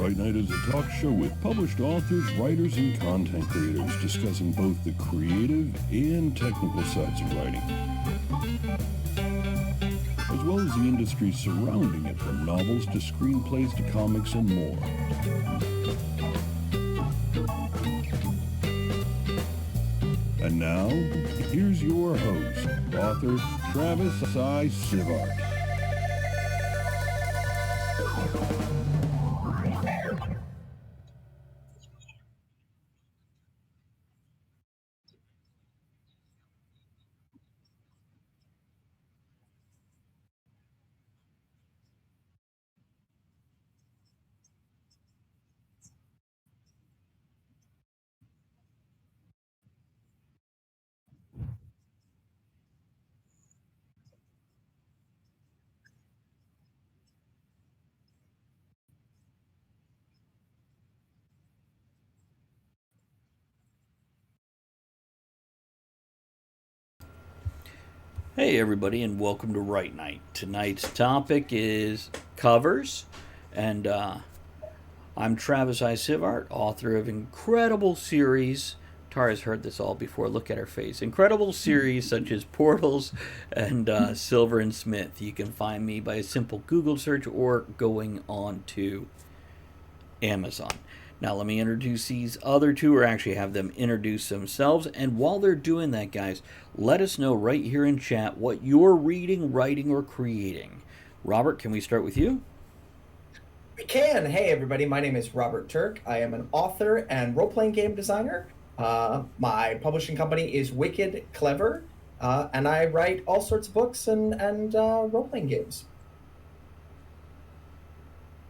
Write Night is a talk show with published authors, writers, and content creators discussing both the creative and technical sides of writing, as well as the industry surrounding it, from novels to screenplays to comics and more. And now, here's your host, author Travis I. Sivart. Hey everybody, and welcome to Write Night. Tonight's topic is covers, and I'm Travis I. Sivart, author of incredible series. Tara's heard this all before. Look at her face. Incredible series such as Portals and Silver and Smith. You can find me by a simple Google search or going on to Amazon. Now let me introduce these other two, or actually have them introduce themselves. And while they're doing that, guys, let us know right here in chat what you're reading, writing, or creating. Robert, can we start with you? We can. Hey, everybody. My name is Robert Turk. I am an author and role-playing game designer. My publishing company is Wicked Clever, and I write all sorts of books and role-playing games.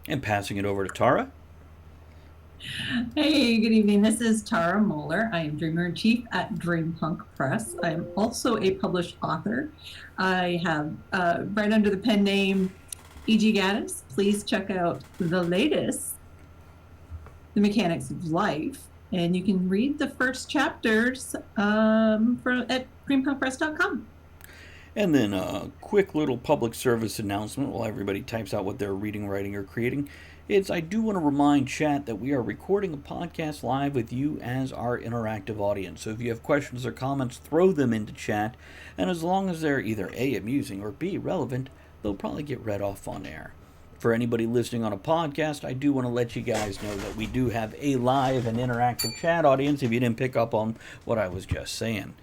And passing it over to Tara. Hey, good evening. This is Tara Moeller. I am Dreamer-in-Chief at Dreampunk Press. I am also a published author. I have, right under the pen name, E.G. Gaddis. Please check out the latest, The Mechanics of Life, and you can read the first chapters at dreampunkpress.com. And then a quick little public service announcement while everybody types out what they're reading, writing, or creating. I do want to remind chat that we are recording a podcast live with you as our interactive audience. So if you have questions or comments, throw them into chat. And as long as they're either A, amusing, or B, relevant, they'll probably get read off on air. For anybody listening on a podcast, I do want to let you guys know that we do have a live and interactive chat audience if you didn't pick up on what I was just saying.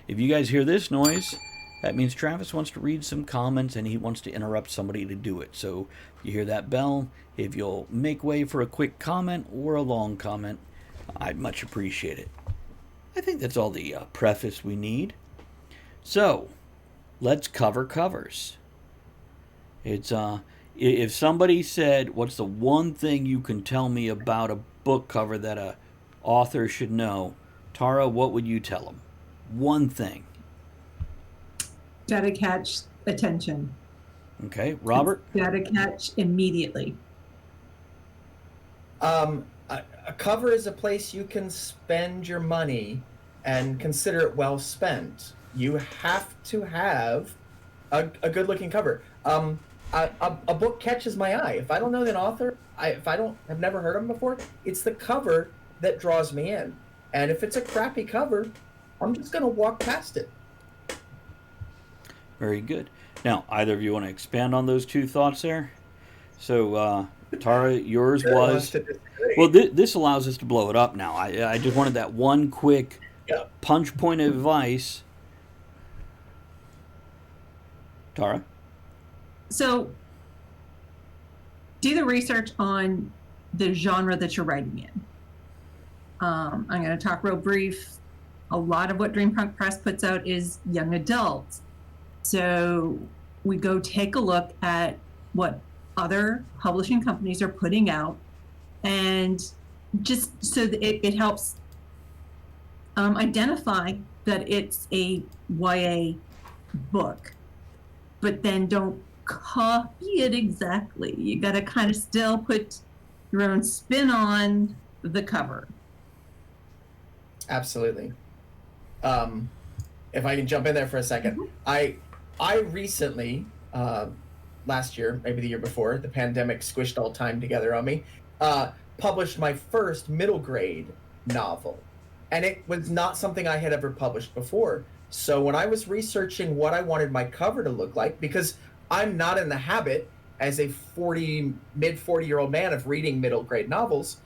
If you guys hear this noise, that means Travis wants to read some comments and he wants to interrupt somebody to do it. So if you hear that bell, if you'll make way for a quick comment or a long comment, I'd much appreciate it. I think that's all the preface we need. So let's cover covers. It's if somebody said, what's the one thing you can tell me about a book cover that a author should know, Tara, what would you tell them? One thing. Gotta catch attention. Okay, Robert? Gotta catch immediately. A cover is a place you can spend your money and consider it well spent. You have to have a good-looking cover. A book catches my eye. If I don't know the author, if I have never heard of them before, it's the cover that draws me in. And if it's a crappy cover, I'm just going to walk past it. Very good. Now, either of you want to expand on those two thoughts there? So, Tara, yours was... Well, this allows us to blow it up now. I just wanted that one quick punch point of advice. Tara? So, do the research on the genre that you're writing in. I'm going to talk real brief. A lot of what Dreampunk Press puts out is young adults. So we go take a look at what other publishing companies are putting out, and just so that it helps identify that it's a YA book, but then don't copy it exactly. You got to kind of still put your own spin on the cover. Absolutely. If I can jump in there for a second. Mm-hmm. I recently, last year, maybe the year before, the pandemic squished all time together on me. published my first middle grade novel. And it was not something I had ever published before. So when I was researching what I wanted my cover to look like, because I'm not in the habit as a mid 40-year-old man of reading middle grade novels,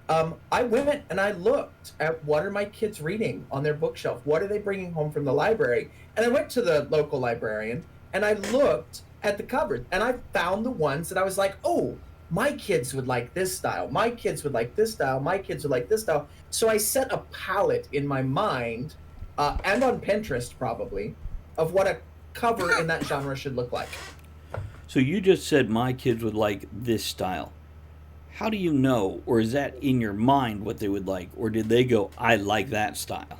I went and I looked at what are my kids reading on their bookshelf? What are they bringing home from the library? And I went to the local librarian and I looked at the cupboard and I found the ones that I was like, oh, my kids would like this style. My kids would like this style. My kids would like this style. So I set a palette in my mind, and on Pinterest probably, of what a cover in that genre should look like. So you just said my kids would like this style. How do you know, or is that in your mind what they would like, or did they go, I like that style?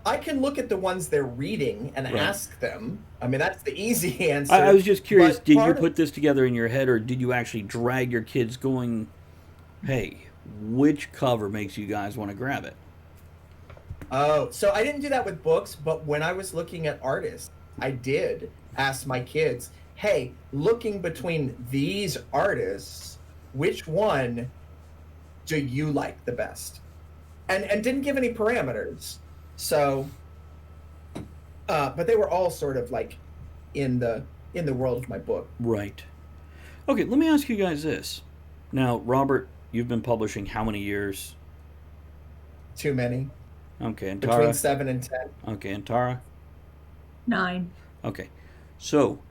I can look at the ones they're reading and ask them. I mean, that's the easy answer. I was just curious, did you part put this together in your head, or did you actually drag your kids going, hey, which cover makes you guys want to grab it? Oh, so I didn't do that with books, but when I was looking at artists, I did ask my kids, hey, looking between these artists, which one do you like the best? And didn't give any parameters. So, but they were all sort of like in the world of my book. Right. Okay, let me ask you guys this. Now, Robert, you've been publishing how many years? Too many. Okay, and Between Tara? 7 and 10. Okay, and Tara? 9. Okay. So,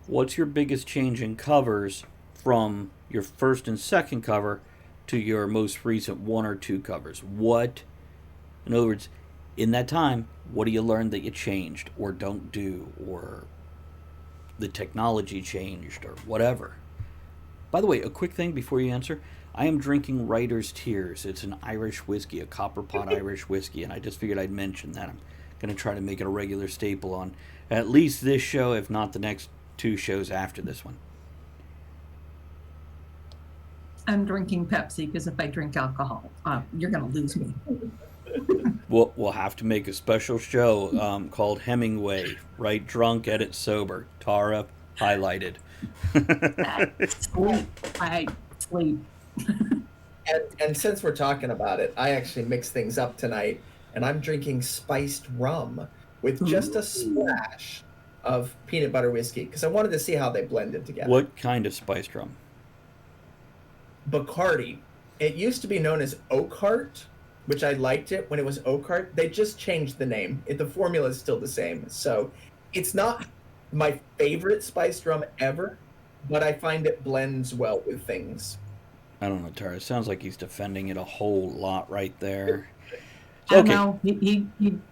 what's your biggest change in covers from your first and second cover to your most recent 1 or 2 covers? What, in other words, in that time, what do you learn that you changed or don't do, or the technology changed, or whatever? By the way, a quick thing before you answer. I am drinking Writer's Tears. It's an Irish whiskey, a copper pot Irish whiskey, and I just figured I'd mention that. I'm going to try to make it a regular staple on at least this show, if not the next 2 shows after this one. I'm drinking Pepsi because if I drink alcohol, you're going to lose me. We'll have to make a special show called Hemingway, Write Drunk, Edit Sober. Tara, highlighted. I sleep. And since we're talking about it, I actually mixed things up tonight, and I'm drinking spiced rum with just a splash of peanut butter whiskey because I wanted to see how they blended together. What kind of spiced rum? Bacardi. It used to be known as Oakhart, which I liked it when it was Oakhart. They just changed the name. The formula is still the same. So it's not my favorite spiced rum ever, but I find it blends well with things. I don't know, Tara. It sounds like he's defending it a whole lot right there. I don't know. He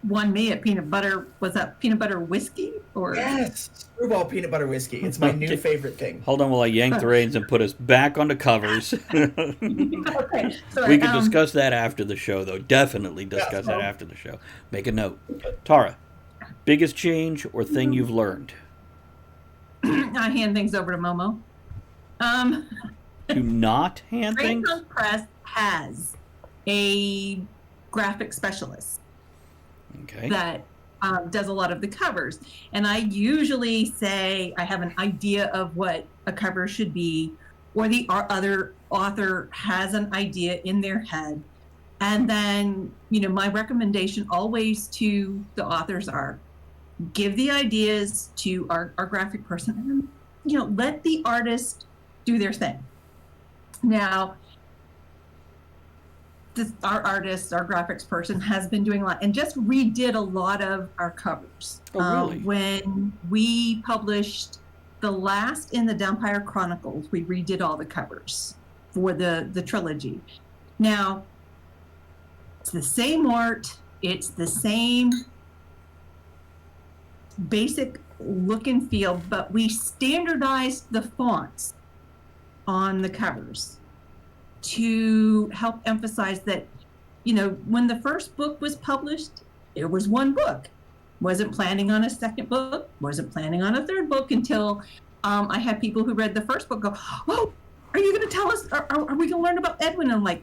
won me at peanut butter. Was that peanut butter whiskey? Or Yes, screwball peanut butter whiskey. It's my new favorite thing. Hold on while I yank the reins and put us back on the covers. Okay, sorry, We can discuss that after the show, though. Definitely discuss that after the show. Make a note. Tara, biggest change or thing you've learned? I hand things over to Momo. Do not hand things? Grayson Press has a graphic specialist Okay. that does a lot of the covers. And I usually say I have an idea of what a cover should be, or the other author has an idea in their head. And then, my recommendation always to the authors are give the ideas to our graphic person and, let the artist do their thing. Now, our artist, our graphics person has been doing a lot and just redid a lot of our covers. Oh, really? When we published the last in the Vampire Chronicles, we redid all the covers for the trilogy. Now, it's the same art, it's the same basic look and feel, but we standardized the fonts on the covers to help emphasize that, when the first book was published, it was one book. Wasn't planning on a second book, wasn't planning on a third book until I had people who read the first book go, oh, are you going to tell us, are we going to learn about Edwin? And I'm like,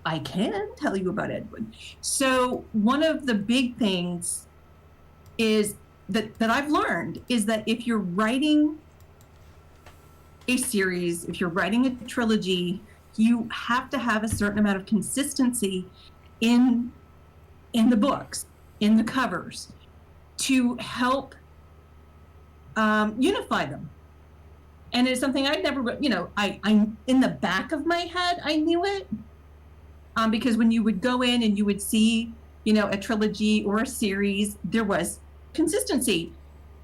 I can tell you about Edwin. So one of the big things is that I've learned is that if you're writing a series, if you're writing a trilogy, you have to have a certain amount of consistency in the books, in the covers, to help unify them. And it's something I'd never, I in the back of my head, I knew it. Because when you would go in and you would see, a trilogy or a series, there was consistency.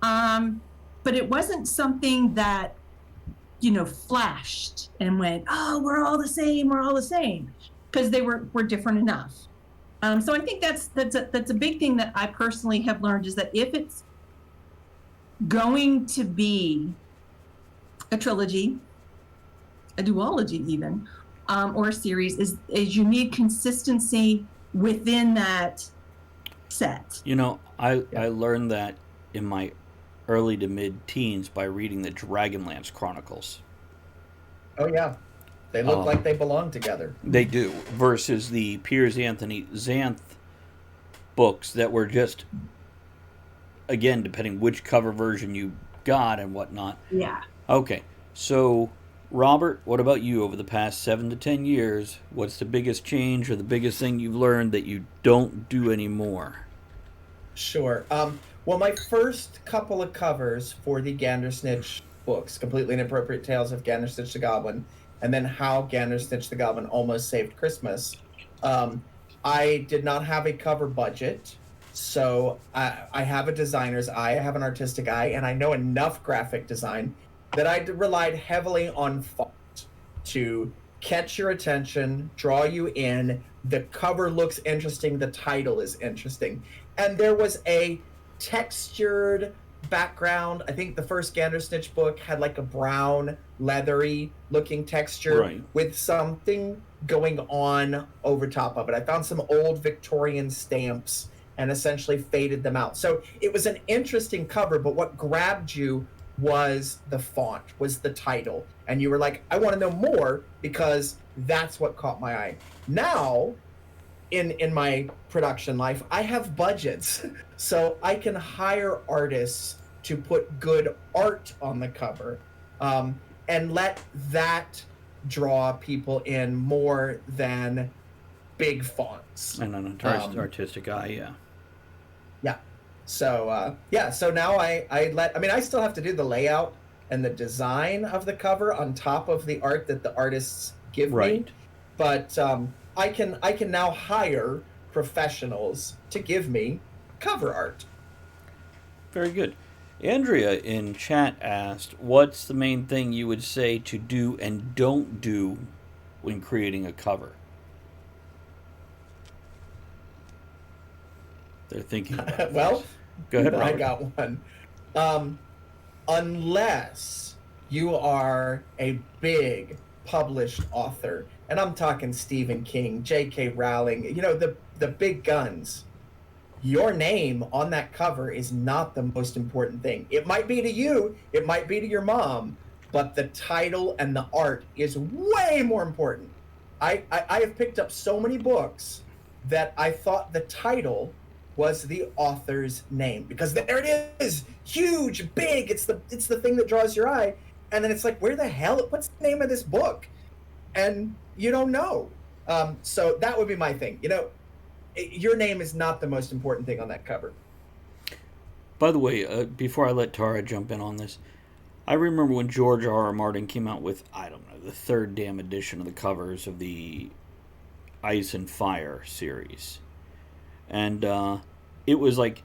But it wasn't something that, flashed and went, oh, we're all the same, because they were different enough. So I think that's a big thing that I personally have learned, is that if it's going to be a trilogy, a duology even, or a series, is you need consistency within that set. I learned that in my early to mid-teens by reading the Dragonlance Chronicles. Oh, yeah. They look like they belong together. They do, versus the Piers Anthony Xanth books that were just, again, depending which cover version you got and whatnot. Yeah. Okay, so Robert, what about you over the past 7 to 10 years? What's the biggest change or the biggest thing you've learned that you don't do anymore? Sure. Well, my first couple of covers for the Gandersnitch books, Completely Inappropriate Tales of Gandersnitch the Goblin, and then How Gandersnitch the Goblin Almost Saved Christmas, I did not have a cover budget, so I have a designer's eye, I have an artistic eye, and I know enough graphic design that I relied heavily on font to catch your attention, draw you in. The cover looks interesting, the title is interesting. And there was a textured background. I think the first Gandersnitch book had like a brown, leathery looking texture with something going on over top of it. I found some old Victorian stamps and essentially faded them out. So it was an interesting cover, but what grabbed you was the font, was the title. And you were like, I want to know more, because that's what caught my eye. Now, in my production life, I have budgets, so I can hire artists to put good art on the cover, and let that draw people in more than big fonts. And an artistic eye, yeah. Yeah. So so now I still have to do the layout and the design of the cover on top of the art that the artists give me, but I can now hire professionals to give me cover art. Very good. Andrea in chat asked, what's the main thing you would say to do and don't do when creating a cover? They're thinking about well, go ahead, Robert. I got one. Unless you are a big published author, and I'm talking Stephen King, J.K. Rowling, the big guns, your name on that cover is not the most important thing. It might be to you, it might be to your mom, but the title and the art is way more important. I have picked up so many books that I thought the title was the author's name, because there it is, huge, big, it's the thing that draws your eye, and then it's like, what's the name of this book? And you don't know. So that would be my thing. Your name is not the most important thing on that cover. By the way, before I let Tara jump in on this, I remember when George R.R. Martin came out with, I don't know, the third damn edition of the covers of the Ice and Fire series. And it was like,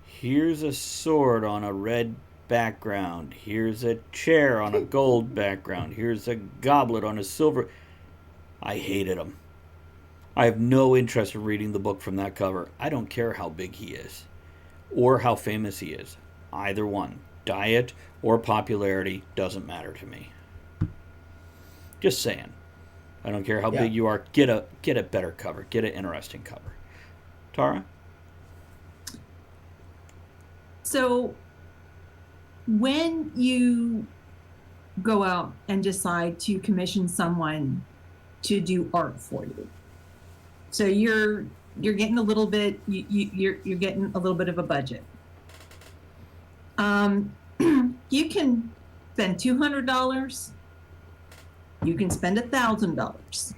here's a sword on a red background, here's a chair on a gold background, here's a goblet on a silver. I hated him. I have no interest in reading the book from that cover. I don't care how big he is or how famous he is. Either one. Diet or popularity doesn't matter to me. Just saying. I don't care how big you are. Get a better cover. Get an interesting cover. Tara? So when you go out and decide to commission someone to do art for you, so you're getting a little bit, you're getting a little bit of a budget. You can spend $200 You can spend $1,000.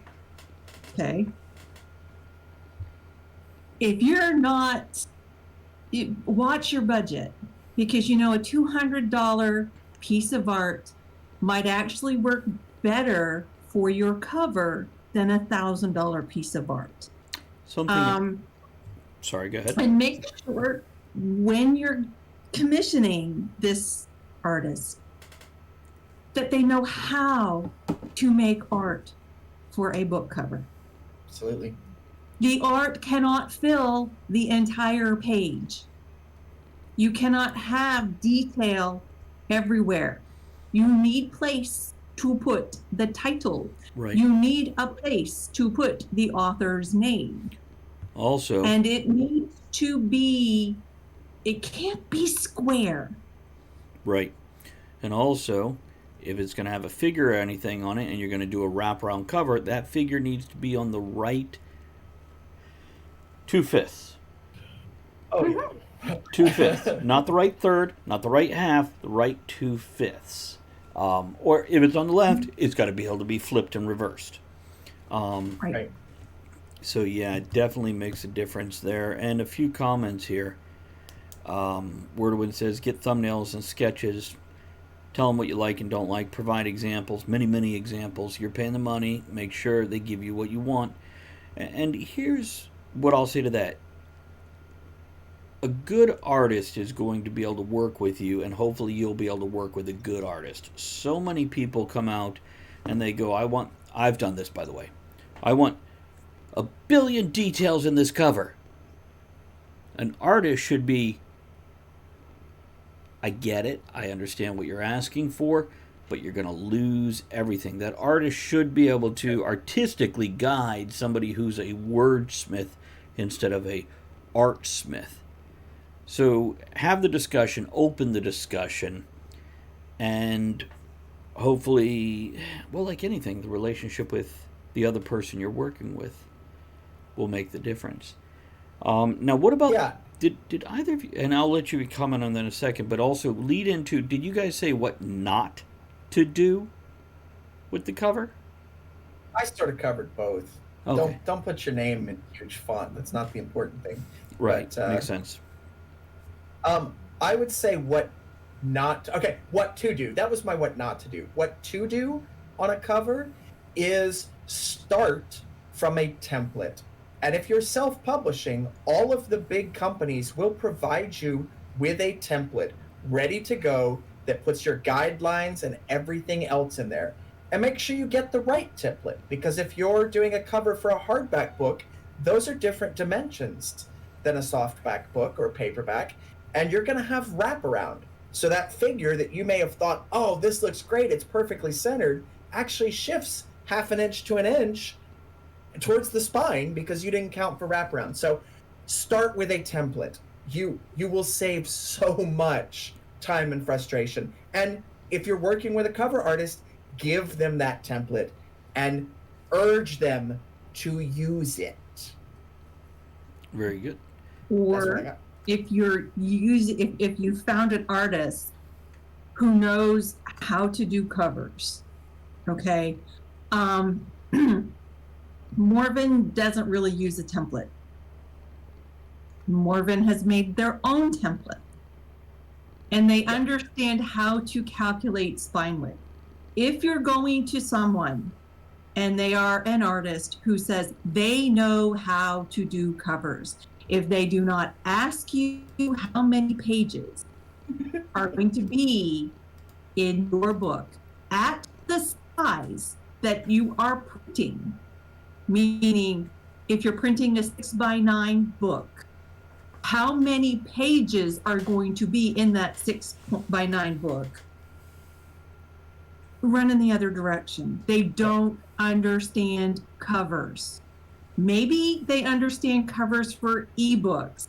Okay. If you're not, watch your budget, because a $200 piece of art might actually work better for your cover than $1,000 piece of art. Sorry, go ahead. And make sure when you're commissioning this artist that they know how to make art for a book cover. Absolutely. The art cannot fill the entire page. You cannot have detail everywhere. You need place to put the title. Right. You need a place to put the author's name. Also. And it needs to be, it can't be square. Right. And also, if it's going to have a figure or anything on it and you're going to do a wraparound cover, that figure needs to be on the right 2/5. Oh, yeah. 2/5. Not the right third, not the right half, the right 2/5. Or if it's on the left, it's got to be able to be flipped and reversed. Right. So yeah, it definitely makes a difference there. And a few comments here. Wordwin says, get thumbnails and sketches. Tell them what you like and don't like. Provide examples, many examples. You're paying the money. Make sure they give you what you want. And here's what I'll say to that. A good artist is going to be able to work with you, and hopefully you'll be able to work with a good artist. So many people come out and they go, I've done this, by the way. I want 1 billion details in this cover. An artist should be, I get it, I understand what you're asking for, but you're going to lose everything. That artist should be able to artistically guide somebody who's a wordsmith instead of a artsmith. So have the discussion, open the discussion, and hopefully, well, like anything, the relationship with the other person you're working with will make the difference. Now, what about, did either of you, and I'll let you comment on that in a second, but also lead into, did you guys say what not to do with the cover? I sort of covered both. Okay. Don't put your name in huge font. That's not the important thing. Right, But, makes sense. I would say what to do. That was my what not to do. What to do on a cover is start from a template. And if you're self-publishing, all of the big companies will provide you with a template ready to go that puts your guidelines and everything else in there. And make sure you get the right template, because if you're doing a cover for a hardback book, those are different dimensions than a softback book or paperback, and you're going to have wraparound. So that figure that you may have thought, oh, this looks great, it's perfectly centered, actually shifts 1/2 inch to 1 inch towards the spine because you didn't count for wraparound. So start with a template. You will save so much time and frustration. And if you're working with a cover artist, give them that template and urge them to use it. Very good. Or if you found an artist who knows how to do covers, okay? Morven doesn't really use a template. Morven has made their own template, and they understand how to calculate spine width. If you're going to someone and they are an artist who says they know how to do covers, if they do not ask you how many pages are going to be in your book at the size that you are printing, meaning if you're printing a 6x9 book, how many pages are going to be in that 6x9 book? Run in the other direction. They don't understand covers. Maybe they understand covers for ebooks,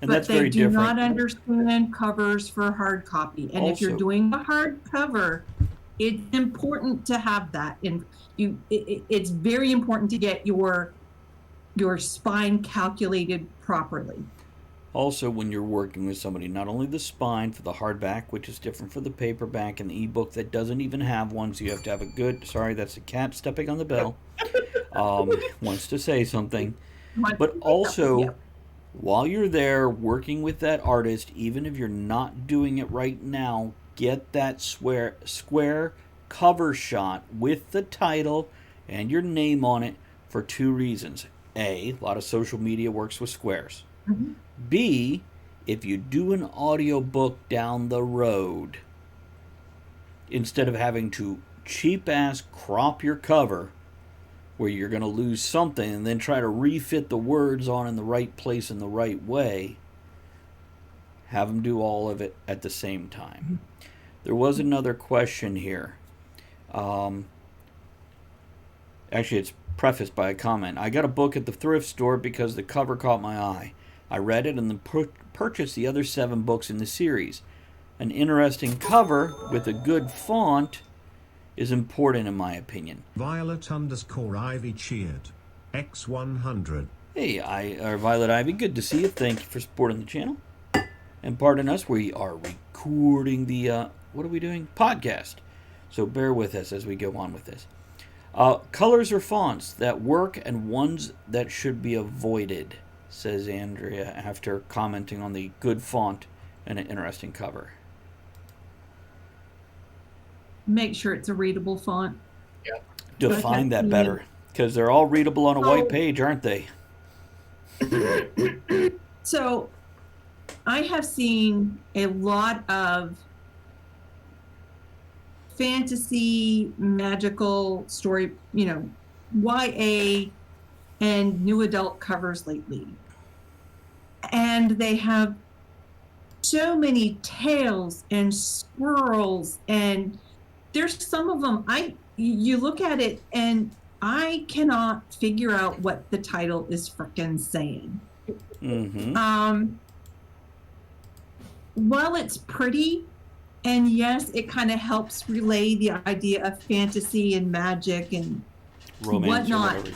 And but that's they very do different. not understand covers for hard copy. And if you're Also- doing a hard cover, it's important to have that. And it's very important to get your spine calculated properly. Also, when you're working with somebody, not only the spine for the hardback, which is different for the paperback and the ebook that doesn't even have one, so you have to have a good. Sorry, that's the cat stepping on the bell. Wants to say something. But also, while you're there working with that artist, even if you're not doing it right now, get that square cover shot with the title and your name on it for 2 reasons. A lot of social media works with squares. Mm-hmm. B, if you do an audiobook down the road, instead of having to cheap ass crop your cover where you're going to lose something and then try to refit the words on in the right place in the right way, have them do all of it at the same time. There was another question here. Actually, it's prefaced by a comment. I got a book at the thrift store because the cover caught my eye. I read it and then purchased the other 7 books in the series. An interesting cover with a good font is important in my opinion. Violet_Ivy cheered. X100. Hey, Violet Ivy, good to see you. Thank you for supporting the channel. And pardon us, we are recording the, what are we doing? Podcast. So bear with us as we go on with this. Colors or fonts that work and ones that should be avoided, says Andrea after commenting on the good font and an interesting cover. Make sure it's a readable font. Yeah. Define that better, because they're all readable on a white page, aren't they? So I have seen a lot of fantasy, magical story, YA and new adult covers lately. And they have so many tails and swirls, and there's some of them you look at it and I cannot figure out what the title is frickin' saying. Mm-hmm. While it's pretty, and yes, it kind of helps relay the idea of fantasy and magic and Romance whatnot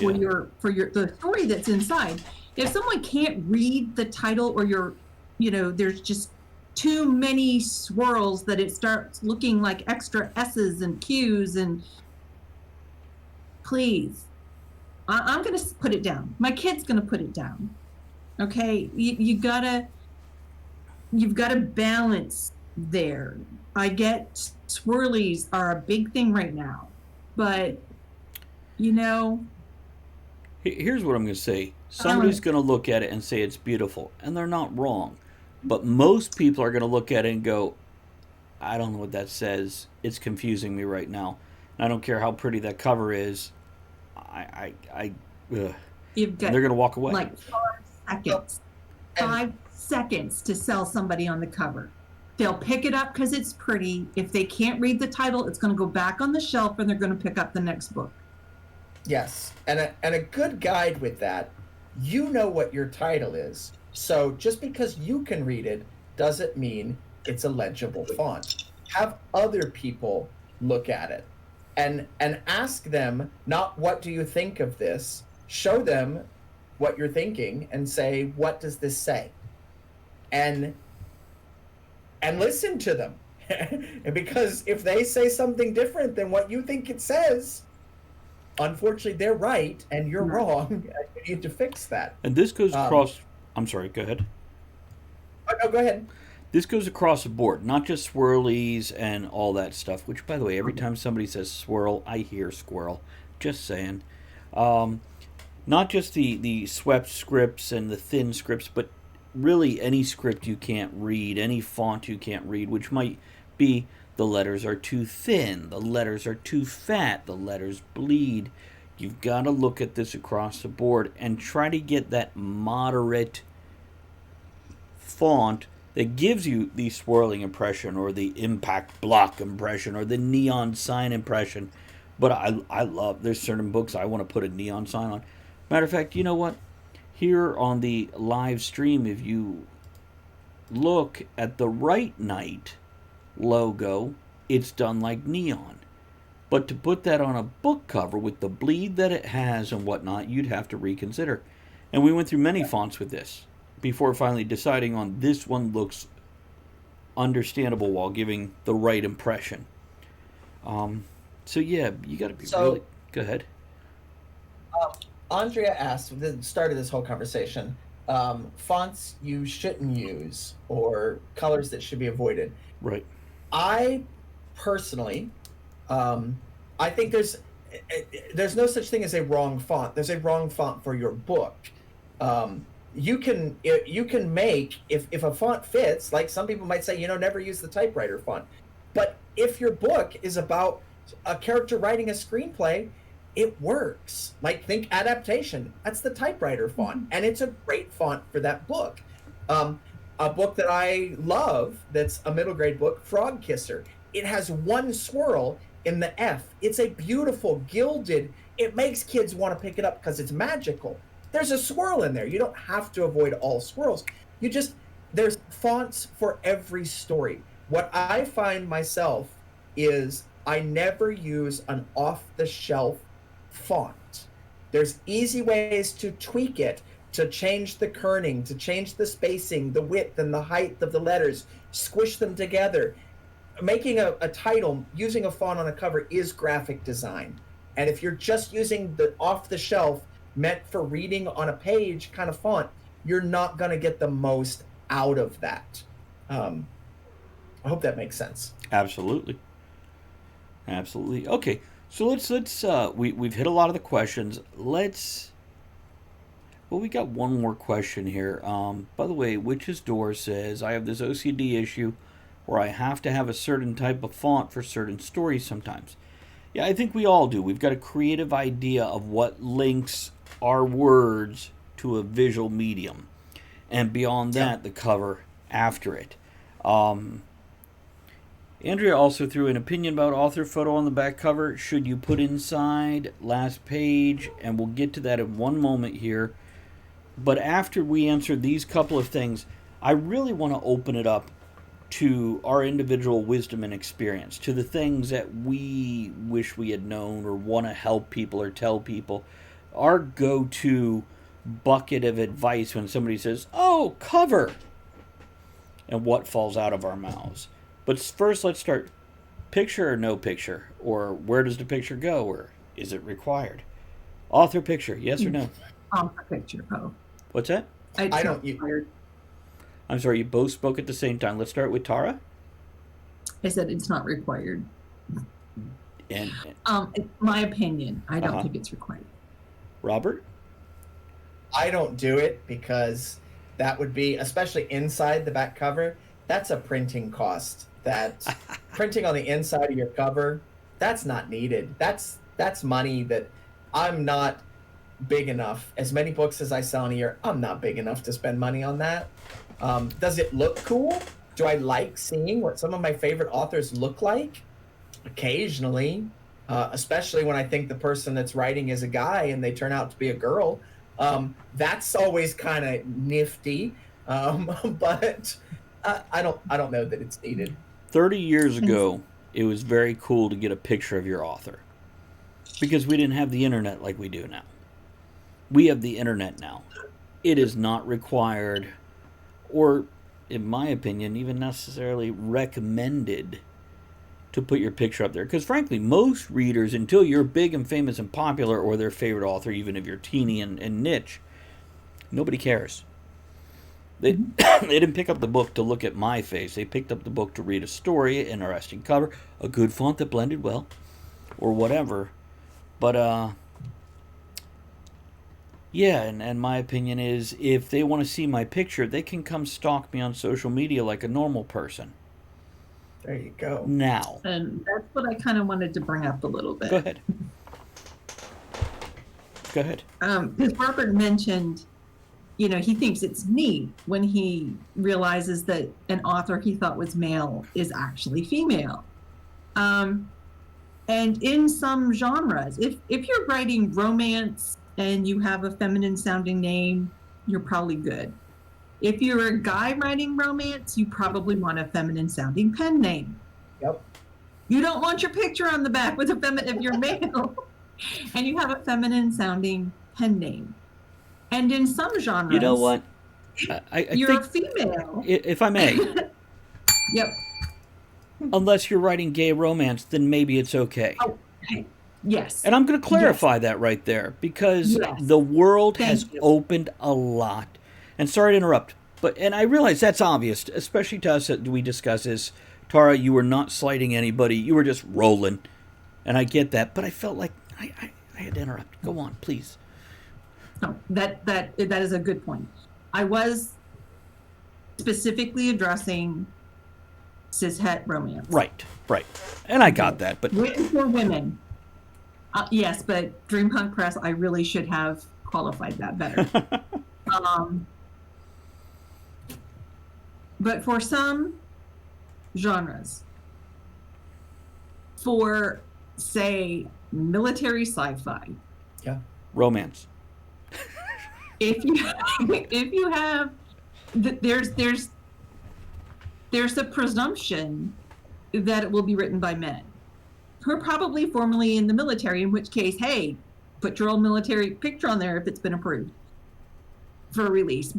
for the story that's inside. If someone can't read the title, or there's just too many swirls that it starts looking like extra S's and Q's, and please, I'm going to put it down. My kid's going to put it down. Okay, you've got to balance there. I get swirlies are a big thing right now, but here's what I'm going to say. Somebody's going to look at it and say it's beautiful, and they're not wrong. But most people are going to look at it and go, I don't know what that says. It's confusing me right now. And I don't care how pretty that cover is. You've got, they're going to walk away. Like 5 seconds to sell somebody on the cover. They'll pick it up because it's pretty. If they can't read the title, it's going to go back on the shelf, and they're going to pick up the next book. Yes, and a good guide with that, you know what your title is. So just because you can read it doesn't mean it's a legible font. Have other people look at it and ask them, not what do you think of this, show them what you're thinking and say, what does this say? And listen to them. Because if they say something different than what you think it says, unfortunately they're right and you're wrong, and you need to fix that. And this goes across... I'm sorry, go ahead. Oh, no, go ahead. This goes across the board, not just swirlies and all that stuff, which, by the way, every time somebody says swirl, I hear squirrel. Just saying. Not just the swept scripts and the thin scripts, but really any script you can't read, any font you can't read, which might be the letters are too thin, the letters are too fat, the letters bleed. You've got to look at this across the board and try to get that moderate font that gives you the swirling impression or the impact block impression or the neon sign impression. But I love, there's certain books I want to put a neon sign on. Matter of fact, you know what? Here on the live stream, if you look at the Right Knight logo, it's done like neon. But to put that on a book cover with the bleed that it has and whatnot, you'd have to reconsider. And we went through many fonts with this. before finally deciding on this one looks understandable while giving the right impression. So yeah, you got to be really. Go ahead. Andrea asked, the start of this whole conversation, fonts you shouldn't use or colors that should be avoided. Right. I personally, I think there's no such thing as a wrong font. There's a wrong font for your book. You can make, if a font fits, like some people might say, never use the typewriter font. But if your book is about a character writing a screenplay, it works. Like, think adaptation. That's the typewriter font, and it's a great font for that book. A book that I love, that's a middle grade book, Frog Kisser. It has one swirl in the F. It's a beautiful gilded. It makes kids want to pick it up because it's magical. There's a swirl in there. You don't have to avoid all swirls. There's fonts for every story. What I find myself is I never use an off-the-shelf font. There's easy ways to tweak it, to change the kerning, to change the spacing, the width and the height of the letters, squish them together. Making a title using a font on a cover is graphic design. And if you're just using the off-the-shelf, meant for reading on a page kind of font, you're not going to get the most out of that. I hope that makes sense. Absolutely. Okay, so let's we've hit a lot of the questions. We got one more question here. By the way, Witch's Door says, I have this OCD issue where I have to have a certain type of font for certain stories sometimes. Yeah, I think we all do. We've got a creative idea of what links our words to a visual medium, and beyond that, the cover after it. Andrea also threw an opinion about author photo on the back cover. Should you put inside last page? And we'll get to that in one moment here. But after we answer these couple of things, I really want to open it up to our individual wisdom and experience, to the things that we wish we had known or want to help people or tell people. Our go-to bucket of advice when somebody says, oh, cover, and what falls out of our mouths. But first, let's start picture or no picture, or where does the picture go, or is it required? Author picture, yes or no? Author picture, oh. What's that? I don't. I'm sorry, you both spoke at the same time. Let's start with Tara. I said it's not required. And it's my opinion. I don't think it's required. Robert? I don't do it because that would be, especially inside the back cover, that's a printing cost. That printing on the inside of your cover, that's not needed. That's money that I'm not big enough. As many books as I sell in a year, I'm not big enough to spend money on that. Does it look cool? Do I like seeing what some of my favorite authors look like? Occasionally, especially when I think the person that's writing is a guy and they turn out to be a girl. That's always kind of nifty, but I don't know that it's needed. 30 years ago, it was very cool to get a picture of your author because we didn't have the internet like we do now. We have the internet now. It is not required, or in my opinion, even necessarily recommended to put your picture up there. Because frankly, most readers, until you're big and famous and popular, or their favorite author, even if you're teeny and niche, nobody cares. They didn't pick up the book to look at my face. They picked up the book to read a story, an interesting cover, a good font that blended well, or whatever. But, yeah, and my opinion is, if they want to see my picture, they can come stalk me on social media like a normal person. There you go. Now. And that's what I kind of wanted to bring up a little bit. Go ahead. Go ahead. Because Robert mentioned, he thinks it's neat when he realizes that an author he thought was male is actually female. And in some genres, if you're writing romance and you have a feminine sounding name, you're probably good. If you're a guy writing romance, you probably want a feminine sounding pen name. Yep. You don't want your picture on the back with if you're male and you have a feminine sounding pen name. And in some genres, You know what? I You're a think, female. if I may, Yep. unless you're writing gay romance, then maybe it's okay. Oh, okay. Yes. And I'm going to Yes. clarify that right there because Yes. the world Thank has you. opened a lot. And sorry to interrupt, and I realize that's obvious, especially to us that we discuss this. Tara, you were not slighting anybody; you were just rolling, and I get that. But I felt like I had to interrupt. Go on, please. No, that is a good point. I was specifically addressing cishet romance. Right, and I got that. But Written for women. Yes, but Dreampunk Press, I really should have qualified that better. But for some genres, for say military sci-fi, Yeah. romance. if you have there's a presumption that it will be written by men who are probably formerly in the military, in which case, hey, put your old military picture on there if it's been approved for release.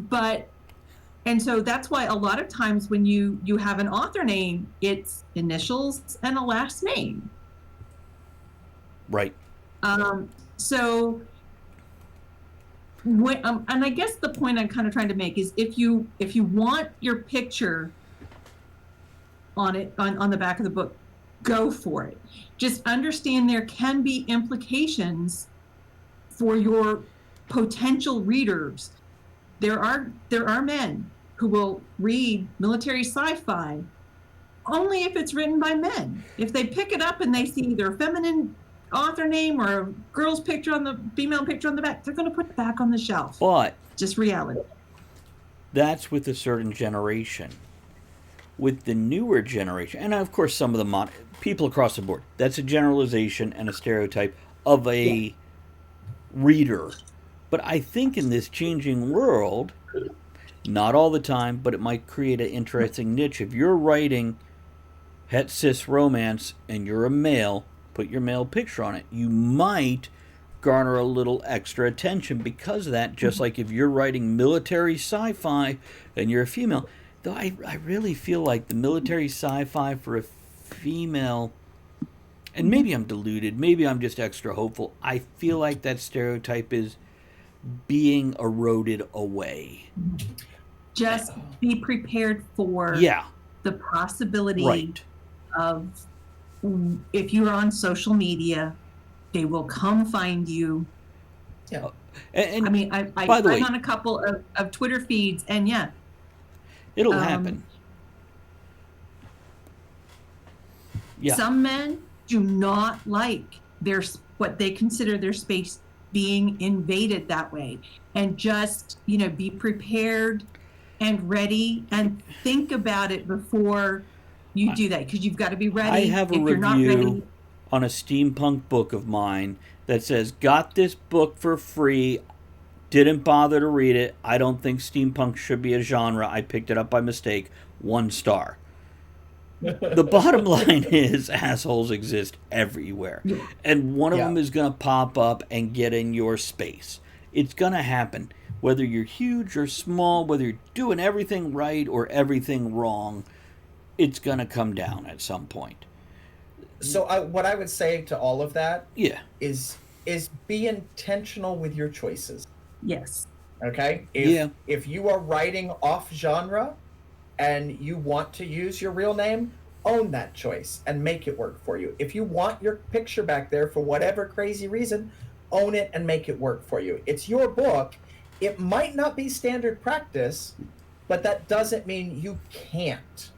And so that's why a lot of times when you have an author name, it's initials and a last name. Right. So when, and I guess the point I'm kind of trying to make is if you want your picture on it on the back of the book, go for it. Just understand there can be implications for your potential readers. There are men who will read military sci-fi only if it's written by men. If they pick it up and they see their feminine author name or a girl's picture on the female picture on the back, they're going to put it back on the shelf. But just reality. That's with a certain generation. With the newer generation, and of course some of the people across the board, that's a generalization and a stereotype of a reader. But I think in this changing world, not all the time, but it might create an interesting niche. If you're writing het cis romance and you're a male, put your male picture on it, you might garner a little extra attention because of that, just like if you're writing military sci-fi and you're a female. Though I really feel like the military sci-fi for a female, and maybe I'm deluded, maybe I'm just extra hopeful, I feel like that stereotype is being eroded away. Just be prepared for the possibility of, if you're on social media, they will come find you. Yeah. And I mean, by the way, I'm on a couple of Twitter feeds, and it'll happen. Yeah. Some men do not like what they consider their space being invaded that way, and just be prepared and ready and think about it before you do that, because you've got to be ready. I have a review on a steampunk book of mine that says, got this book for free, didn't bother to read it, I don't think steampunk should be a genre, I picked it up by mistake, 1 star. The bottom line is assholes exist everywhere. And one of them is going to pop up and get in your space. It's going to happen. Whether you're huge or small, whether you're doing everything right or everything wrong, it's going to come down at some point. So what I would say to all of that is be intentional with your choices. Yes. Okay? If you are writing off genre and you want to use your real name, own that choice and make it work for you. If you want your picture back there for whatever crazy reason, own it and make it work for you. It's your book. It might not be standard practice, but that doesn't mean you can't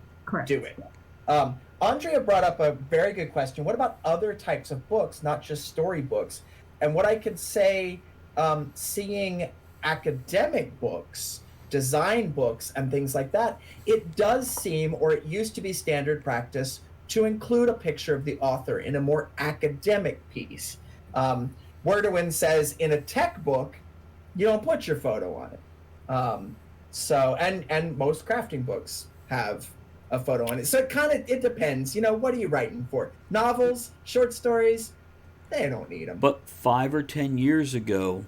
do it. Andrea brought up a very good question. What about other types of books, not just storybooks? And what I could say, seeing academic books, design books, and things like that, it does seem, or it used to be standard practice, to include a picture of the author in a more academic piece. Wordowin says in a tech book, you don't put your photo on it. So most crafting books have a photo on it. So it depends. What are you writing for? Novels, short stories, they don't need them. But 5 or 10 years ago,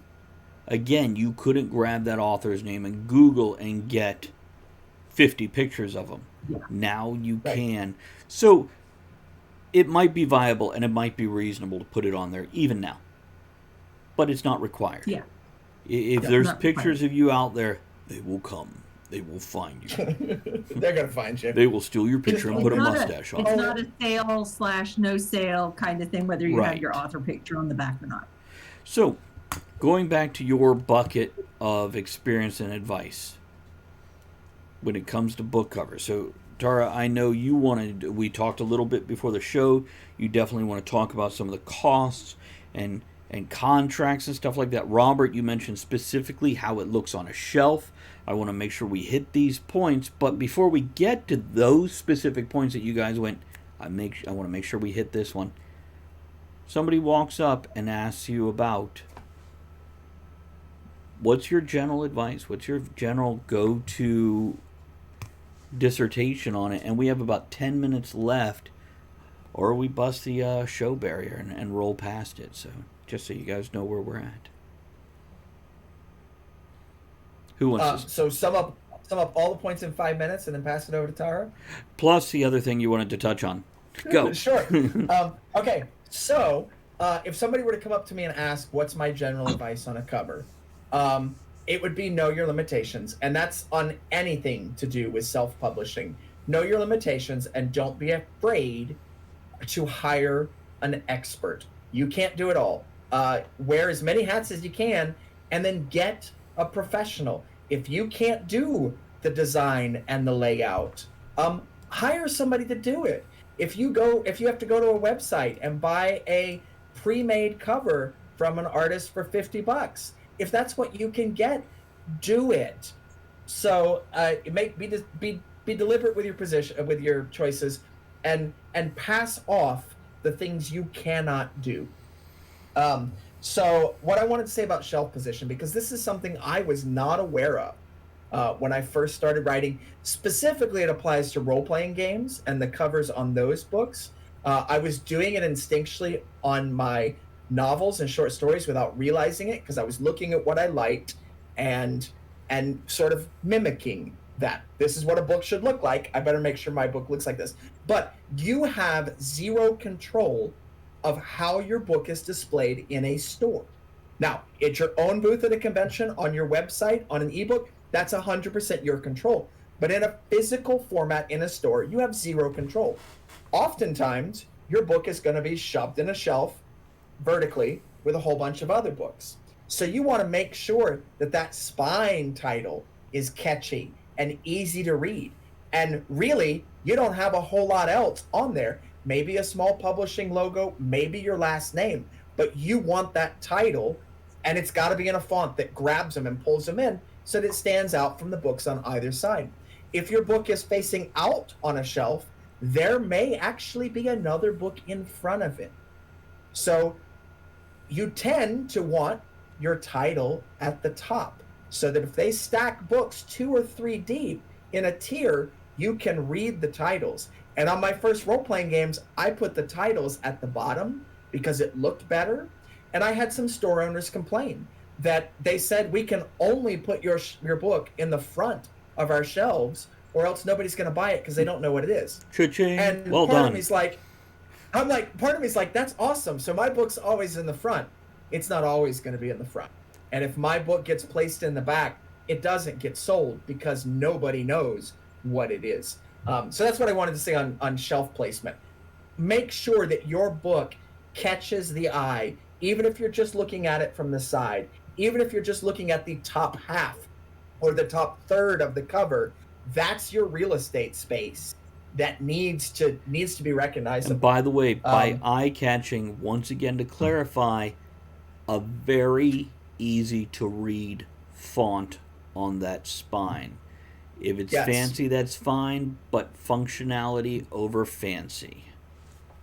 Again, you couldn't grab that author's name and Google and get 50 pictures of them. Yeah. Now you Right. can. So it might be viable and it might be reasonable to put it on there even now. But it's not required. Yeah. If Yeah, there's not pictures required. of you out there, they will come. They will find you. They're gonna find you. They will steal your picture and put a It's not mustache on It's it. not a sale/no sale kind of thing, whether you Right. have your author picture on the back or not. So, going back to your bucket of experience and advice when it comes to book covers. So, Tara, I know you wanted, we talked a little bit before the show. You definitely want to talk about some of the costs and contracts and stuff like that. Robert, you mentioned specifically how it looks on a shelf. I want to make sure we hit these points, but before we get to those specific points that you guys went, I want to make sure we hit this one. Somebody walks up and asks you about, what's your general advice? What's your general go-to dissertation on it? And we have about 10 minutes left, or we bust the show barrier and roll past it. So just so you guys know where we're at. Who wants to? So sum up all the points in 5 minutes and then pass it over to Tara. Plus the other thing you wanted to touch on. Go. Sure. Okay. So if somebody were to come up to me and ask, "What's my general advice on a cover?" It would be know your limitations, and that's on anything to do with self-publishing. Know your limitations, and don't be afraid to hire an expert. You can't do it all. Wear as many hats as you can, and then get a professional. If you can't do the design and the layout, hire somebody to do it. If you have to go to a website and buy a pre-made cover from an artist for $50, if that's what you can get, do it. So be deliberate with your position, with your choices, and pass off the things you cannot do. So what I wanted to say about shelf position, because this is something I was not aware of when I first started writing. Specifically, it applies to role-playing games and the covers on those books. I was doing it instinctually on my novels and short stories without realizing it, because I was looking at what I liked and sort of mimicking that. This is what a book should look like. I better make sure my book looks like this. But you have zero control of how your book is displayed in a store. Now, it's your own booth at a convention, on your website, on an ebook, that's 100% your control. But in a physical format in a store, you have zero control. Oftentimes, your book is going to be shoved in a shelf vertically with a whole bunch of other books. So you want to make sure that that spine title is catchy and easy to read. And really, you don't have a whole lot else on there. Maybe a small publishing logo, maybe your last name, but you want that title, and it's got to be in a font that grabs them and pulls them in so that it stands out from the books on either side. If your book is facing out on a shelf, there may actually be another book in front of it. So you tend to want your title at the top, so that if they stack books 2 or 3 deep in a tier, you can read the titles. And on my first role-playing games, I put the titles at the bottom because it looked better. And I had some store owners complain that they said, we can only put your book in the front of our shelves, or else nobody's going to buy it because they don't know what it is. Cha-ching. And Well part done. of me's like, part of me's like, that's awesome. So my book's always in the front. It's not always going to be in the front. And if my book gets placed in the back, it doesn't get sold because nobody knows what it is. So that's what I wanted to say on shelf placement. Make sure that your book catches the eye, even if you're just looking at it from the side, even if you're just looking at the top half or the top third of the cover. That's your real estate space that needs to be recognized. And by the way, by eye-catching, once again to clarify, a very easy to read font on that spine. If it's fancy, that's fine, but functionality over fancy.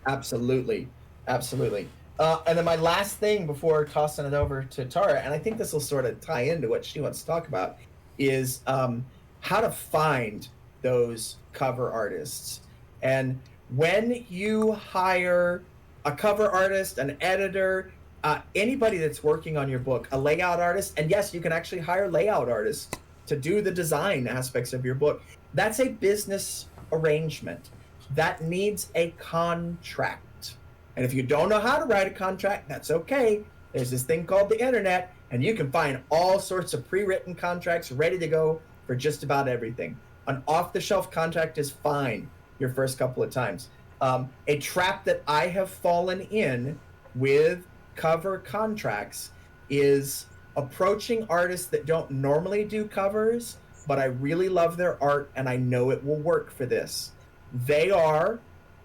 Absolutely. And then my last thing before tossing it over to Tara, and I think this will sort of tie into what she wants to talk about, is how to find those cover artists. And when you hire a cover artist, an editor, anybody that's working on your book, a layout artist, and yes, you can actually hire layout artists to do the design aspects of your book. That's a business arrangement that needs a contract. And if you don't know how to write a contract, that's okay. There's this thing called the internet, and you can find all sorts of pre-written contracts ready to go for just about everything. An off-the-shelf contract is fine your first couple of times. A trap that I have fallen in with cover contracts is approaching artists that don't normally do covers, but I really love their art and I know it will work for this. They are,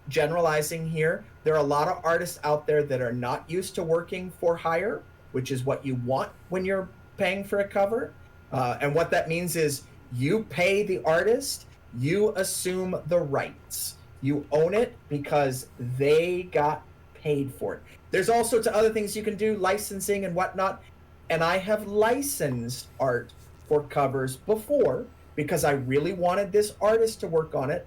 generalizing here, there are a lot of artists out there that are not used to working for hire, which is what you want when you're paying for a cover. And what that means is you pay the artist, you assume the rights. You own it because they got paid for it. There's all sorts of other things you can do, licensing and whatnot. And I have licensed art for covers before because I really wanted this artist to work on it.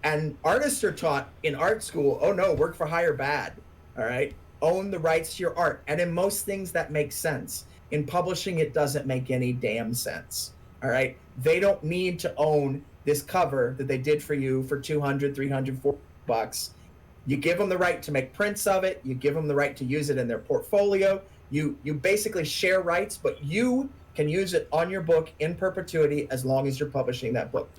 And artists are taught in art school, oh no, work for hire bad. All right. Own the rights to your art. And in most things that makes sense. In publishing, it doesn't make any damn sense. All right. They don't need to own this cover that they did for you for $200, $300, $400. You give them the right to make prints of it. You give them the right to use it in their portfolio. You basically share rights, but you can use it on your book in perpetuity as long as you're publishing that book.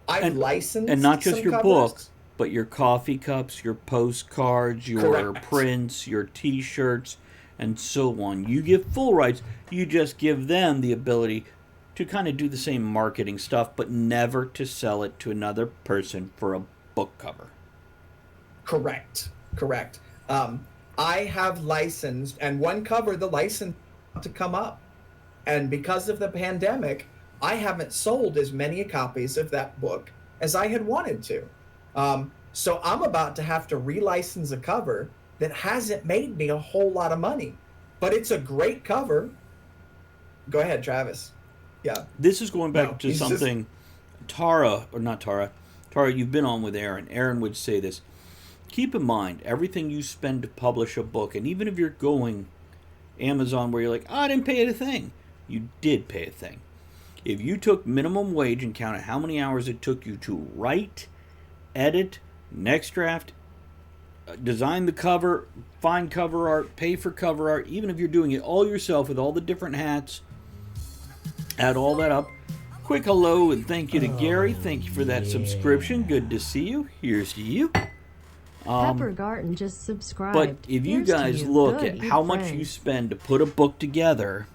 I've licensed and not just some your covers. book, but your coffee cups, your postcards, your Correct. prints, your T-shirts, and so on. You give full rights. You just give them the ability to kind of do the same marketing stuff, but never to sell it to another person for a book cover. Correct. I have licensed, and one cover, the license to come up. And because of the pandemic, I haven't sold as many copies of that book as I had wanted to. So I'm about to have to relicense a cover that hasn't made me a whole lot of money. But it's a great cover. Go ahead, Travis. Yeah. This is going back to he's something Tara, you've been on with Aaron. Aaron would say this. Keep in mind, everything you spend to publish a book, and even if you're going Amazon where you're like, oh, I didn't pay a thing, you did pay a thing. If you took minimum wage and counted how many hours it took you to write, edit, next draft, design the cover, find cover art, pay for cover art, even if you're doing it all yourself with all the different hats, add all that up. Quick hello and thank you to Gary. Thank you for that subscription. Good to see you. Here's to you. Pepper Garten just subscribed. But if you Here's to guys you. look Good, at eat how much friends. you spend to put a book together,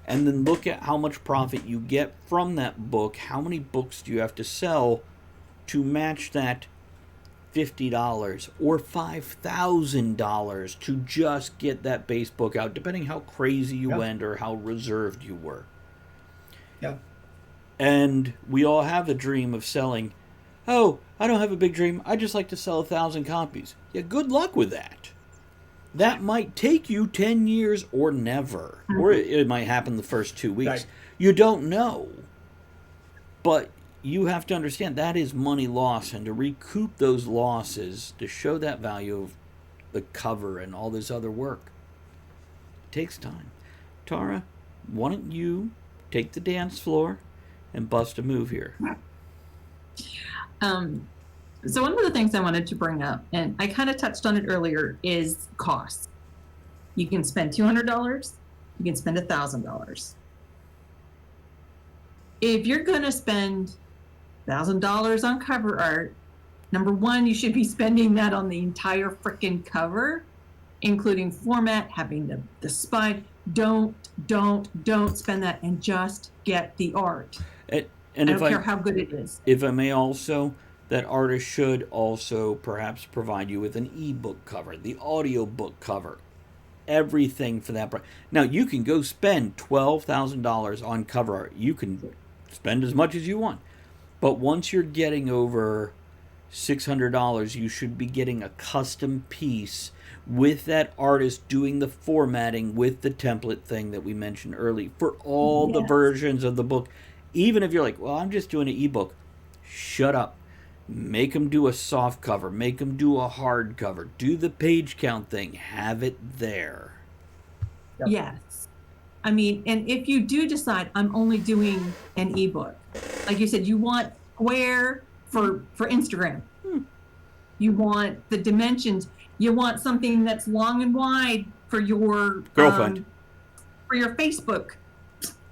and then look at how much profit you get from that book, how many books do you have to sell to match that $50 or $5,000 to just get that base book out, depending how crazy you went or how reserved you were. Yeah. And we all have the dream of selling. Oh, I don't have a big dream. I just like to sell 1,000 copies. Yeah, good luck with that. That might take you 10 years or never. Or it might happen the first 2 weeks. Right. You don't know. But you have to understand that is money lost. And to recoup those losses, to show that value of the cover and all this other work, it takes time. Tara, why don't you take the dance floor and bust a move here? So one of the things I wanted to bring up, and I kind of touched on it earlier, is costs. You can spend $200. You can spend $1,000. If you're going to spend $1,000 on cover art, number one, you should be spending that on the entire frickin' cover, including format, having the spine. Don't spend that and just get the art. And I don't care how good it is. If I may also, that artist should also perhaps provide you with an ebook cover, the audio book cover, everything for that. Now, you can go spend $12,000 on cover art. You can spend as much as you want. But once you're getting over $600, you should be getting a custom piece with that artist doing the formatting with the template thing that we mentioned earlier for all the versions of the book. Even if you're like, well, I'm just doing an ebook. Shut up. Make them do a soft cover. Make them do a hard cover. Do the page count thing. Have it there. Yep. Yes. I mean, and if you do decide I'm only doing an ebook, like you said, you want square for Instagram. You want the dimensions. You want something that's long and wide for your Girlfriend. For your Facebook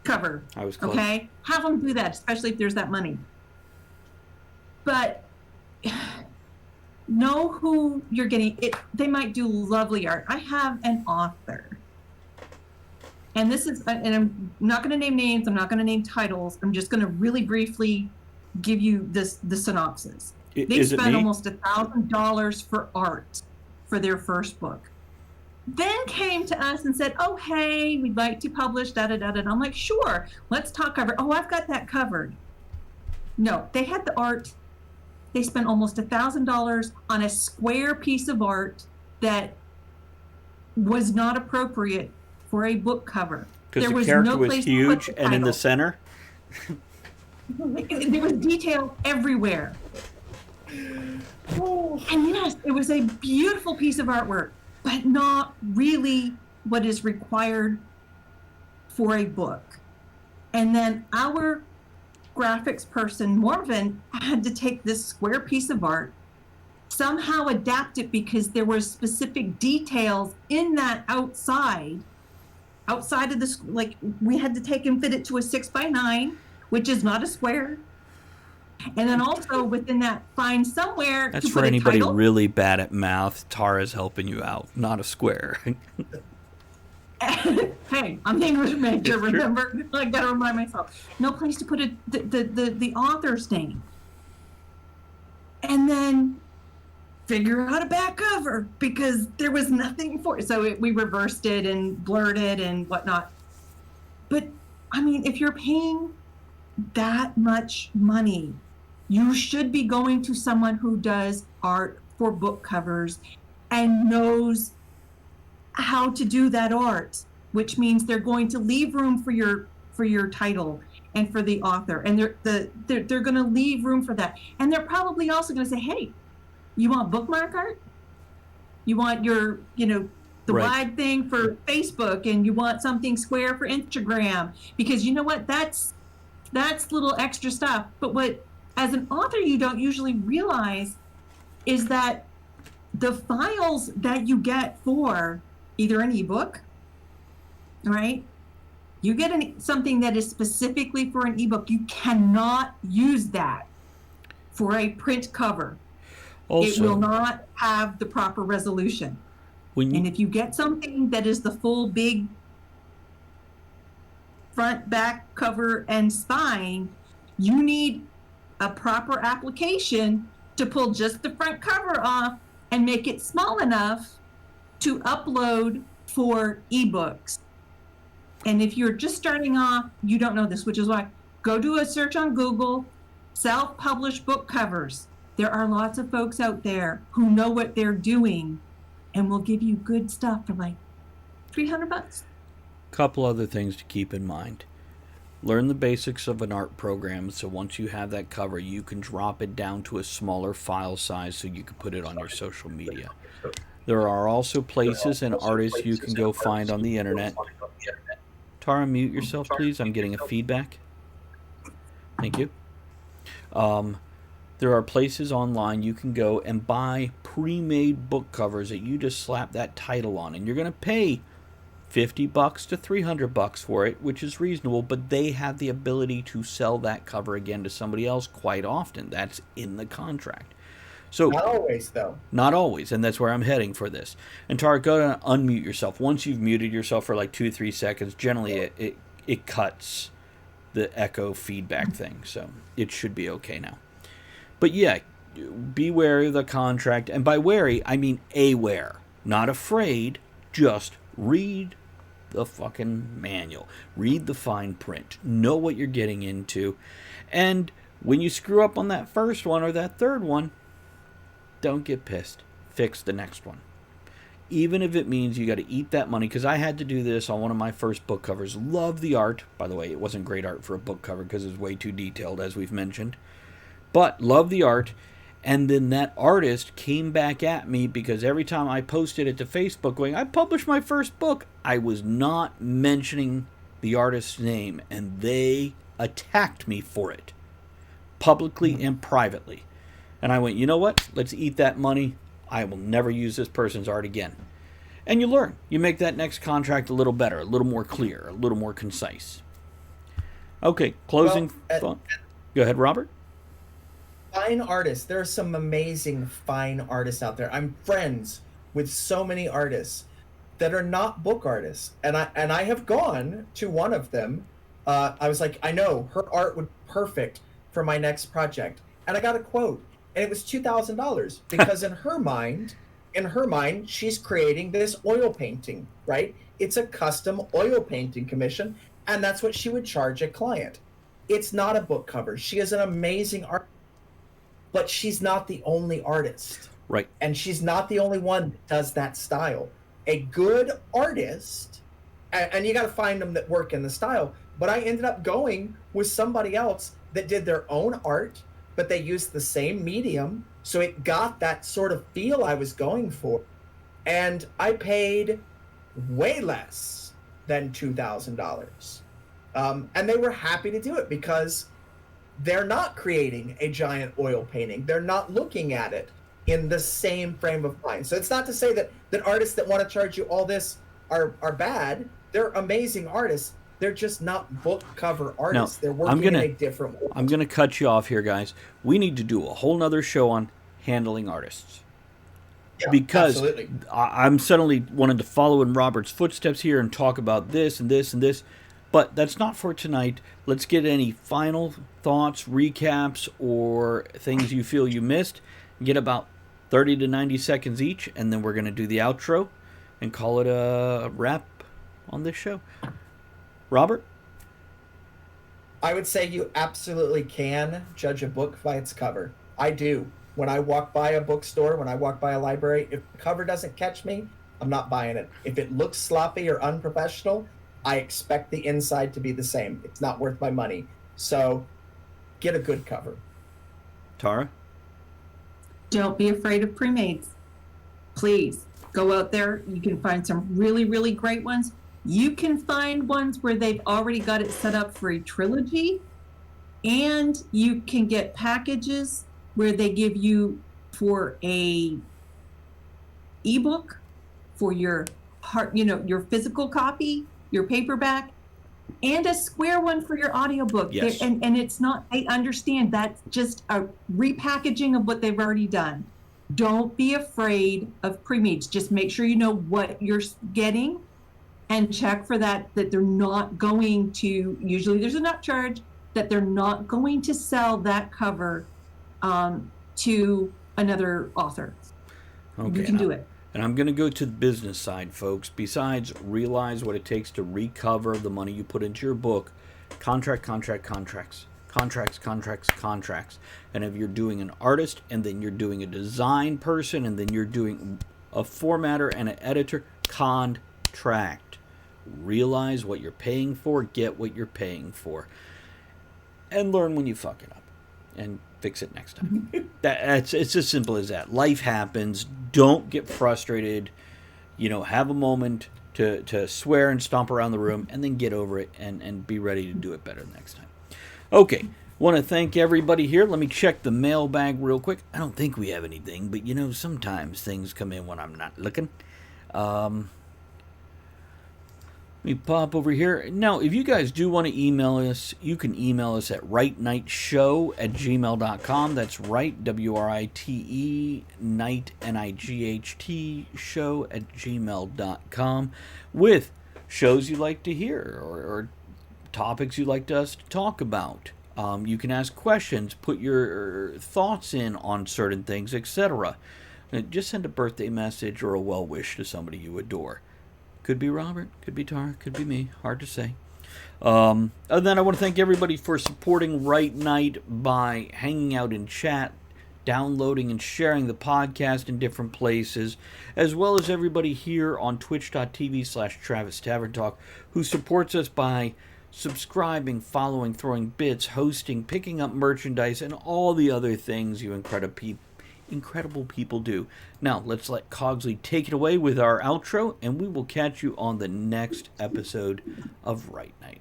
cover. I was close. Okay, have them do that, especially if there's that money. But know who you're getting. They might do lovely art. I have an author, and this is, and I'm not going to name names. I'm not going to name titles. I'm just going to really briefly give you the synopsis. They spent almost $1,000 for art for their first book. Then came to us and said, "Oh, hey, we'd like to publish da da da da." I'm like, "Sure, let's talk cover." "Oh, I've got that covered." No, they had the art. They spent almost $1,000 on a square piece of art that was not appropriate for a book cover. Because the character was huge and in the center. There was detail everywhere. And yes, it was a beautiful piece of artwork, but not really what is required for a book. And then our graphics person, Morven, had to take this square piece of art, somehow adapt it because there were specific details in that outside of the, like, we had to take and fit it to a 6x9, which is not a square. And then also within that, find somewhere That's to for put anybody a title. really bad at math. Tara's helping you out, not a square. Hey, I'm the English major, remember? I gotta remind myself. No place to put the author's name. And then figure out a back cover because there was nothing for it. So we reversed it and blurred it and whatnot. But I mean, if you're paying that much money, you should be going to someone who does art for book covers and knows how to do that art, which means they're going to leave room for your title and for the author, and they're going to leave room for that, and they're probably also going to say, "Hey, you want bookmark art? You want your the wide thing for Facebook, and you want something square for Instagram, because you know what, that's little extra stuff." But what, as an author, you don't usually realize is that the files that you get for either an ebook, right? You get something that is specifically for an ebook. You cannot use that for a print cover. Also, it will not have the proper resolution. And if you get something that is the full big front, back, cover, and spine, you need a proper application to pull just the front cover off and make it small enough to upload for ebooks. And if you're just starting off, you don't know this, which is why go do a search on Google, self-published book covers. There are lots of folks out there who know what they're doing and will give you good stuff for like $300. Couple other things to keep in mind. Learn the basics of an art program, so once you have that cover, you can drop it down to a smaller file size so you can put it on your social media. There are also places and artists you can go find on the internet. Tara, mute yourself, please. I'm getting a feedback. Thank you. There are places online you can go and buy pre-made book covers that you just slap that title on, and you're going to pay $50 to $300 for it, which is reasonable, but they have the ability to sell that cover again to somebody else quite often. That's in the contract. So not always, though. Not always, and that's where I'm heading for this. And Tara, go and unmute yourself. Once you've muted yourself for like 2-3 seconds, generally it cuts the echo feedback thing, so it should be okay now. But yeah, be wary of the contract, and by wary, I mean aware. Not afraid, just read the fucking manual. Read the fine print. Know what you're getting into. And when you screw up on that first one or that third one, don't get pissed. Fix the next one. Even if it means you got to eat that money, because I had to do this on one of my first book covers. Love the art. By the way, it wasn't great art for a book cover because it was way too detailed, as we've mentioned. But love the art. And then that artist came back at me because every time I posted it to Facebook going, I published my first book, I was not mentioning the artist's name, and they attacked me for it, publicly and privately. And I went, you know what? Let's eat that money. I will never use this person's art again. And you learn. You make that next contract a little better, a little more clear, a little more concise. Okay, closing thought. Go ahead, Robert. Fine artists. There are some amazing fine artists out there. I'm friends with so many artists that are not book artists, and I have gone to one of them. I was like, I know her art would be perfect for my next project, and I got a quote, and it was $2,000 because in her mind, she's creating this oil painting, right? It's a custom oil painting commission, and that's what she would charge a client. It's not a book cover. She is an amazing artist, but she's not the only artist. Right. And she's not the only one that does that style. A good artist, and you got to find them that work in the style, but I ended up going with somebody else that did their own art, but they used the same medium, so it got that sort of feel I was going for. And I paid way less than $2,000. And they were happy to do it because they're not creating a giant oil painting. They're not looking at it in the same frame of mind. So it's not to say that artists that want to charge you all this are bad. They're amazing artists. They're just not book cover artists. They're working in a different way. I'm going to cut you off here, guys. We need to do a whole nother show on handling artists. Yeah, because absolutely. I'm suddenly wanting to follow in Robert's footsteps here and talk about this and this and this. But that's not for tonight. Let's get any final thoughts, recaps, or things you feel you missed. Get about 30 to 90 seconds each, and then we're going to do the outro and call it a wrap on this show. Robert? I would say you absolutely can judge a book by its cover. I do. When I walk by a bookstore, when I walk by a library, if the cover doesn't catch me, I'm not buying it. If it looks sloppy or unprofessional, I expect the inside to be the same. It's not worth my money. So get a good cover. Tara? Don't be afraid of pre-mades. Please go out there. You can find some really, really great ones. You can find ones where they've already got it set up for a trilogy, and you can get packages where they give you for a ebook, for your your physical copy, your paperback, and a square one for your audiobook. Yes. And it's not, I understand that's just a repackaging of what they've already done. Don't be afraid of pre-mades. Just make sure you know what you're getting and check for that they're not going to, usually there's an upcharge, that they're not going to sell that cover to another author. Okay, you can do it. And I'm going to go to the business side, folks. Besides, realize what it takes to recover the money you put into your book. Contracts. And if you're doing an artist, and then you're doing a design person, and then you're doing a formatter and an editor, contract. Realize what you're paying for, get what you're paying for. And learn when you fuck it up. And fix it next time. It's as simple as that. Life happens. Don't get frustrated. Have a moment to swear and stomp around the room, and then get over it and be ready to do it better next time. Okay. Want to thank everybody here. Let me check the mailbag real quick. I don't think we have anything, but sometimes things come in when I'm not looking. Let me pop over here. Now, if you guys do want to email us, you can email us at writenightshow@gmail.com. That's right, WRITE, night, NIGHT, show@gmail.com, with shows you'd like to hear or topics you'd like us to talk about. You can ask questions, put your thoughts in on certain things, etc. Just send a birthday message or a well wish to somebody you adore. Could be Robert, could be Tara, could be me. Hard to say. Other than that, I want to thank everybody for supporting Right Night by hanging out in chat, downloading and sharing the podcast in different places, as well as everybody here on twitch.tv/Travis Tavern Talk who supports us by subscribing, following, throwing bits, hosting, picking up merchandise, and all the other things you incredible people do. Now, let's let Cogsley take it away with our outro, and we will catch you on the next episode of Write Night.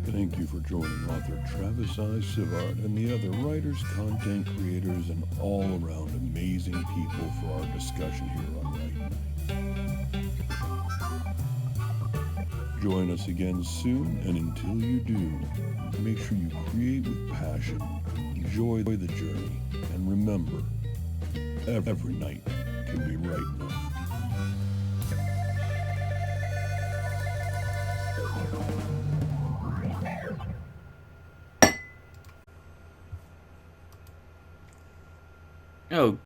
Thank you for joining author Travis I. Sivart and the other writers, content creators, and all-around amazing people for our discussion here on Write Night. Join us again soon, and until you do, make sure you create with passion, enjoy the journey, and remember, every night can be right night. Oh,